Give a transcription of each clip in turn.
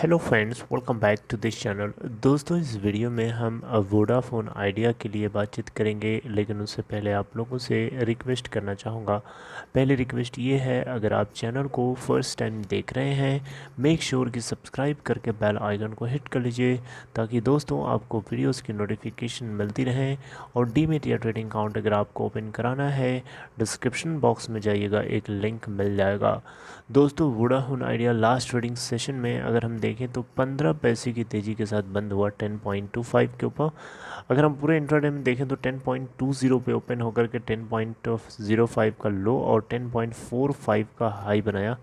Hello friends, welcome back to this channel. दोस्तों, इस video में हम वोडाफोन आइडिया के लिए बातचीत करेंगे, लेकिन उससे पहले आप लोगों से रिक्वेस्ट करना चाहूँगा। पहली रिक्वेस्ट ये है, अगर आप चैनल को फर्स्ट टाइम देख रहे हैं, मेक श्योर कि सब्सक्राइब करके बेल आइकन को हिट कर लीजिए, ताकि दोस्तों आपको वीडियोज़ की नोटिफिकेशन मिलती रहें। और डीमैट या ट्रेडिंग अकाउंट अगर आपको ओपन कराना है, डिस्क्रिप्शन बॉक्स में जाइएगा, एक लिंक मिल जाएगा। दोस्तों, Vodafone idea last trading session में अगर हम देखें तो 15 पैसे की तेज़ी के साथ बंद हुआ 10.25 के ऊपर। अगर हम पूरे इंट्राडे में देखें तो 10.20 पे ओपन होकर के 10.05 का लो और 10.45 का हाई बनाया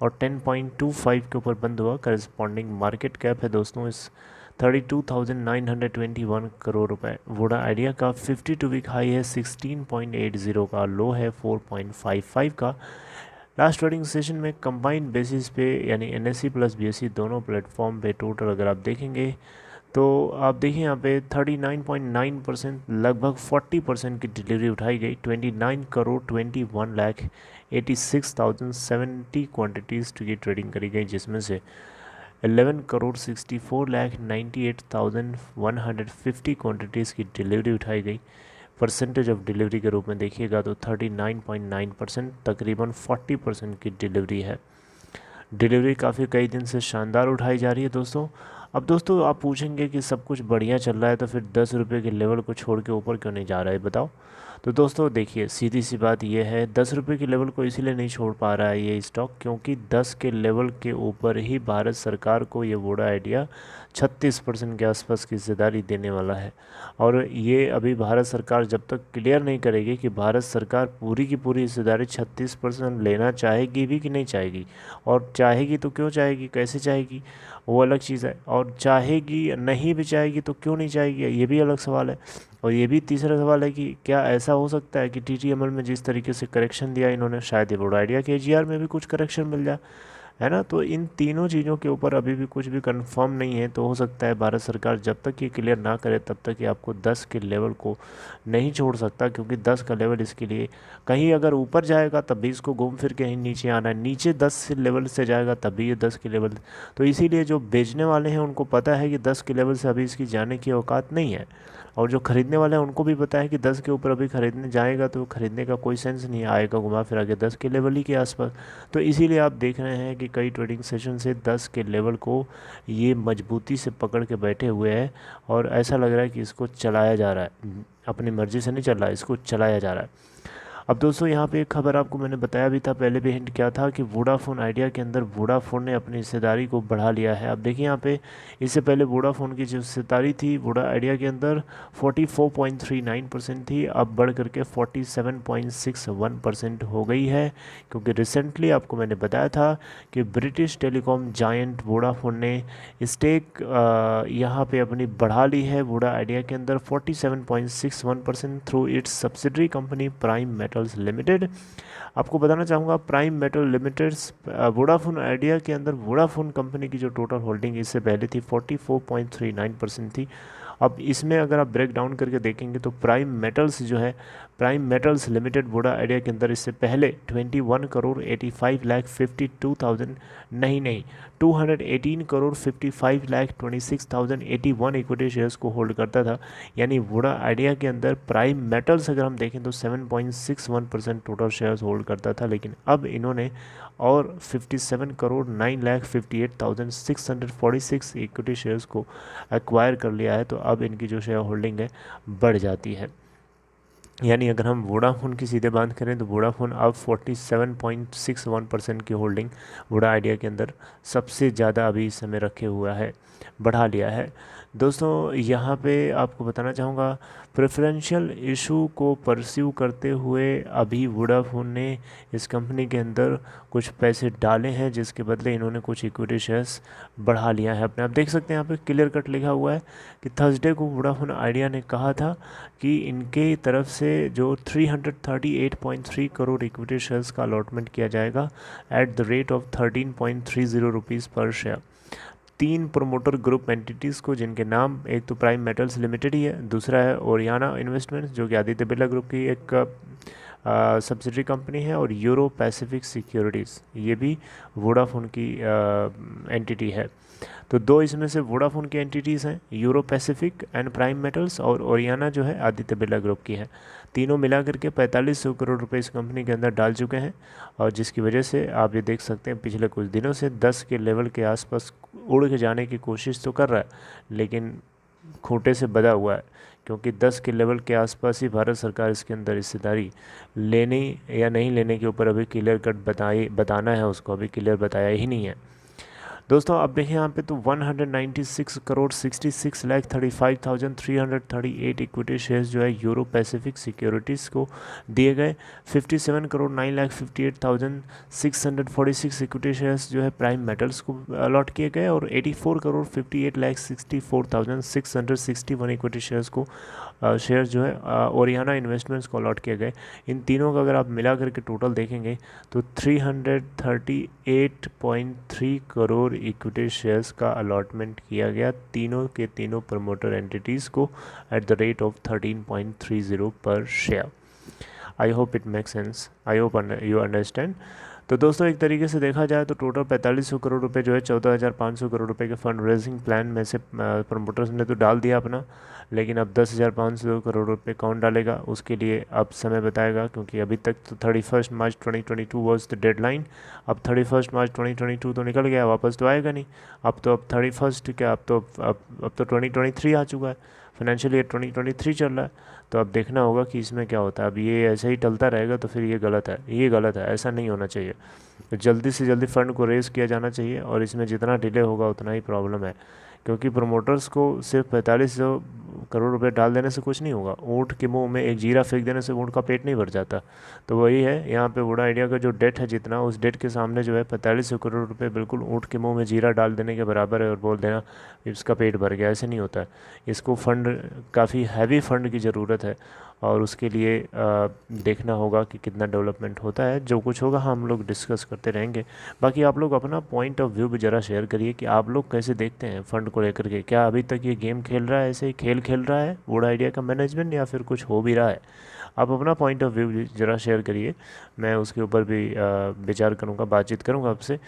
और 10.25 के ऊपर बंद हुआ। करस्पॉन्डिंग मार्केट कैप है दोस्तों इस 32,921 करोड़ रुपए। वोडा आइडिया का 52 वीक हाई है 16.80 का, लो है 4.55 का। लास्ट ट्रेडिंग सेशन में कंबाइंड बेसिस पे यानी एनएससी प्लस बीएससी दोनों प्लेटफॉर्म पे टोटल अगर आप देखेंगे तो आप देखिए यहाँ पे 39.9% लगभग 40% की डिलीवरी उठाई गई। 29 करोड़ 21 लाख 86,070 क्वान्टिटीज़ की ट्रेडिंग करी गई, जिसमें से 11 करोड़ 64 लाख 98,150 क्वान्टिटीज़ की डिलीवरी उठाई गई। परसेंटेज ऑफ डिलीवरी के रूप में देखिएगा तो 39.9%, तकरीबन 40% की डिलीवरी है। डिलीवरी काफ़ी कई दिन से शानदार उठाई जा रही है दोस्तों। अब दोस्तों आप पूछेंगे कि सब कुछ बढ़िया चल रहा है तो फिर 10 रुपये के लेवल को छोड़ के ऊपर क्यों नहीं जा रहा है, बताओ। तो दोस्तों देखिए, सीधी सी बात यह है, 10 रुपये के लेवल को इसीलिए नहीं छोड़ पा रहा है ये स्टॉक, क्योंकि 10 के लेवल के ऊपर ही भारत सरकार को ये वोडा आइडिया 36% के आसपास की हिस्सेदारी देने वाला है। और ये अभी भारत सरकार जब तक क्लियर नहीं करेगी कि भारत सरकार पूरी की पूरी हिस्सेदारी 36% लेना चाहेगी भी कि नहीं चाहेगी, और चाहेगी तो क्यों चाहेगी, कैसे चाहेगी, वो अलग चीज़ है। और चाहेगी नहीं भी चाहेगी तो क्यों नहीं चाहेगी, ये भी अलग सवाल है। और ये भी तीसरा सवाल है कि क्या ऐसा हो सकता है कि टीटीएमएल में जिस तरीके से करेक्शन दिया इन्होंने, शायद ये वोडा आइडिया के एजीआर में भी कुछ करेक्शन मिल जाए, है ना। तो इन तीनों चीज़ों के ऊपर अभी भी कुछ भी कंफर्म नहीं है। तो हो सकता है भारत सरकार जब तक ये क्लियर ना करे तब तक ये आपको 10 के लेवल को नहीं छोड़ सकता, क्योंकि 10 का लेवल इसके लिए कहीं अगर ऊपर जाएगा तब भी इसको घूम फिर के ही नीचे आना है, नीचे 10 लेवल से जाएगा तब भी ये 10 के लेवल। तो इसीलिए जो बेचने वाले हैं उनको पता है कि 10 के लेवल से अभी इसकी जाने की औकात नहीं है, और जो खरीदने वाले हैं उनको भी पता है कि 10 के ऊपर अभी खरीदने जाएगा तो खरीदने का कोई सेंस नहीं आएगा, घुमा फिरा के 10 के लेवल ही के आसपास। तो इसीलिए आप देख रहे हैं कि कई ट्रेडिंग सेशन से 10 के लेवल को ये मजबूती से पकड़ के बैठे हुए हैं, और ऐसा लग रहा है कि इसको चलाया जा रहा है, अपनी मर्ज़ी से नहीं चल रहा है, इसको चलाया जा रहा है। अब दोस्तों यहाँ पे एक खबर आपको मैंने बताया भी था, पहले भी हिंट किया था कि वोडाफोन आइडिया के अंदर वोडाफोन ने अपनी हिस्सेदारी को बढ़ा लिया है। अब देखिए यहाँ पे, इससे पहले वोडाफोन की जो हिस्सेदारी थी वोडा आइडिया के अंदर 44.39% थी, अब बढ़ करके 47.61% हो गई है। क्योंकि रिसेंटली आपको मैंने बताया था कि ब्रिटिश टेलीकॉम जायंट वोडाफोन ने स्टेक यहाँ पे अपनी बढ़ा ली है वोडा आइडिया के अंदर 47.61% through it's subsidiary company prime metals limited. आपको बताना चाहूँगा, prime metal limiteds Vodafone idea के अंदर वोडाफोन कंपनी की जो टोटल होल्डिंग इससे पहले थी 44.39% थी। अब इसमें अगर आप ब्रेक डाउन करके देखेंगे तो प्राइम मेटल्स जो है, prime metals limited Voda idea के अंदर इससे पहले 21 करोड़ 85 लाख 52,000 नहीं 218 करोड़ 55 लाख 26,081 इक्विटी शेयर्स को होल्ड करता था। यानी वोडा आइडिया के अंदर प्राइम मेटल्स अगर हम देखें तो 7.61% टोटल शेयर्स होल्ड करता था, लेकिन अब इन्होंने और 57 करोड़ 9 लाख 58,646 इक्विटी शेयर्स को एक्वायर कर लिया है। तो अब इनकी जो शेयर होल्डिंग है बढ़ जाती है। यानी अगर हम वोडाफोन की सीधे बात करें तो वोडाफोन अब 47.61% की होल्डिंग वोडा आइडिया के अंदर सबसे ज़्यादा अभी इस समय रखे हुआ है, बढ़ा लिया है। दोस्तों यहाँ पे आपको बताना चाहूँगा, प्रेफरेंशियल इशू को परस्यू करते हुए अभी वोडाफोन ने इस कंपनी के अंदर कुछ पैसे डाले हैं, जिसके बदले इन्होंने कुछ इक्विटी शेयर्स बढ़ा लिया है अपने। आप देख सकते हैं यहाँ पे क्लियर कट लिखा हुआ है कि थर्सडे को वोडाफोन आइडिया ने कहा था कि इनके तरफ से जो 338.3 करोड़ इक्विटी शेयर्स का अलॉटमेंट किया जाएगा at the rate of 13.30 rupees पर शेयर। 3 प्रोमोटर ग्रुप एंटिटीज़ को, जिनके नाम एक तो प्राइम मेटल्स लिमिटेड ही है, दूसरा है ओरियाना इन्वेस्टमेंट्स जो कि आदित्य बिरला ग्रुप की एक सब्सिडरी कंपनी है, और यूरो पैसिफिक सिक्योरिटीज़ ये भी वोडाफोन की एंटिटी है। तो दो इसमें से वोडाफोन की एंटिटीज़ हैं, euro Pacific and prime metals, और ओरियाना जो है आदित्य बिरला ग्रुप की है। तीनों मिला करके 4500 करोड़ रुपए इस कंपनी के अंदर डाल चुके हैं, और जिसकी वजह से आप ये देख सकते हैं पिछले कुछ दिनों से 10 के लेवल के आसपास उड़ के जाने की कोशिश तो कर रहा है, लेकिन खूंटे से बधा हुआ है, क्योंकि 10 के लेवल के आसपास ही भारत सरकार इसके अंदर हिस्सेदारी लेने या नहीं लेने के ऊपर अभी क्लियर कट बताना है, उसको अभी क्लियर बताया ही नहीं है। दोस्तों अब देखें यहाँ पे तो 196 करोड़ 66,35,338 इक्विटी शेयर्स जो है यूरो पैसिफिक सिक्योरिटीज़ को दिए गए। 57 करोड़ 9,58,646 इक्विटी शेयर्स जो है प्राइम मेटल्स को अलॉट किए गए, और 84 करोड़ 58,64,661 इक्विटी शेयर्स को शेयर्स जो है ओरियाना इन्वेस्टमेंट्स को अलॉट किए गए। इन तीनों का अगर आप मिला करके टोटल देखेंगे तो 338.3 करोड़ इक्विटी शेयर्स का अलॉटमेंट किया गया तीनों के तीनों प्रमोटर एंटिटीज़ को एट द रेट ऑफ 13.30 पर share. I hope it make sense, I hope you understand. तो दोस्तों एक तरीके से देखा जाए तो टोटल 4500 करोड़ रुपए जो है 14,500 करोड़ रुपए के फंड रेजिंग प्लान में से प्रमोटर्स ने तो डाल दिया अपना, लेकिन अब 10,500 करोड़ रुपए कौन डालेगा उसके लिए अब समय बताएगा, क्योंकि अभी तक तो 31 मार्च 2022 वॉज द डेडलाइन। अब 31 मार्च 2022 तो निकल गया, वापस तो आएगा नहीं। अब 31 क्या, अब तो 2023 आ चुका है, फाइनेंशियल ईयर 2023 चल रहा है। तो अब देखना होगा कि इसमें क्या होता है। अब ये ऐसे ही टलता रहेगा तो फिर ये गलत है, ऐसा नहीं होना चाहिए। तो जल्दी से जल्दी फ़ंड को रेज़ किया जाना चाहिए, और इसमें जितना डिले होगा उतना ही प्रॉब्लम है, क्योंकि प्रमोटर्स को सिर्फ 4500 करोड़ रुपए डाल देने से कुछ नहीं होगा। ऊँट के मुंह में एक जीरा फेंक देने से ऊँट का पेट नहीं भर जाता। तो वही है यहाँ पे वोडा आइडिया का जो डेट है जितना, उस डेट के सामने जो है 4500 करोड़ रुपए बिल्कुल ऊँट के मुंह में जीरा डाल देने के बराबर है, और बोल देना इसका पेट भर गया। ऐसे नहीं होता है। इसको फंड, काफ़ी हैवी फंड की ज़रूरत है, और उसके लिए देखना होगा कि कितना डेवलपमेंट होता है। जो कुछ होगा हम लोग डिस्कस करते रहेंगे। बाकी आप लोग अपना पॉइंट ऑफ व्यू भी ज़रा शेयर करिए कि आप लोग कैसे देखते हैं फ़ंड को लेकर के। क्या अभी तक ये गेम खेल रहा है, ऐसे ही खेल रहा है वोडा आइडिया का मैनेजमेंट, या फिर कुछ हो भी रहा है? आप अपना पॉइंट ऑफ व्यू ज़रा शेयर करिए, मैं उसके ऊपर भी विचार करूँगा, बातचीत करूँगा आपसे,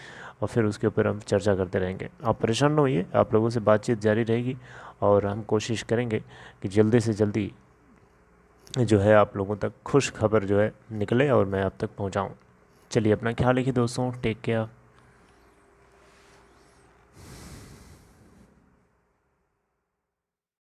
और फिर उसके ऊपर हम चर्चा करते रहेंगे। आप परेशान न होइए, आप लोगों से बातचीत जारी रहेगी, और हम कोशिश करेंगे कि जल्दी से जल्दी जो है आप लोगों तक खुश खबर जो है निकले और मैं आप तक पहुंचाऊं। चलिए अपना ख्याल रखिए दोस्तों, टेक केयर।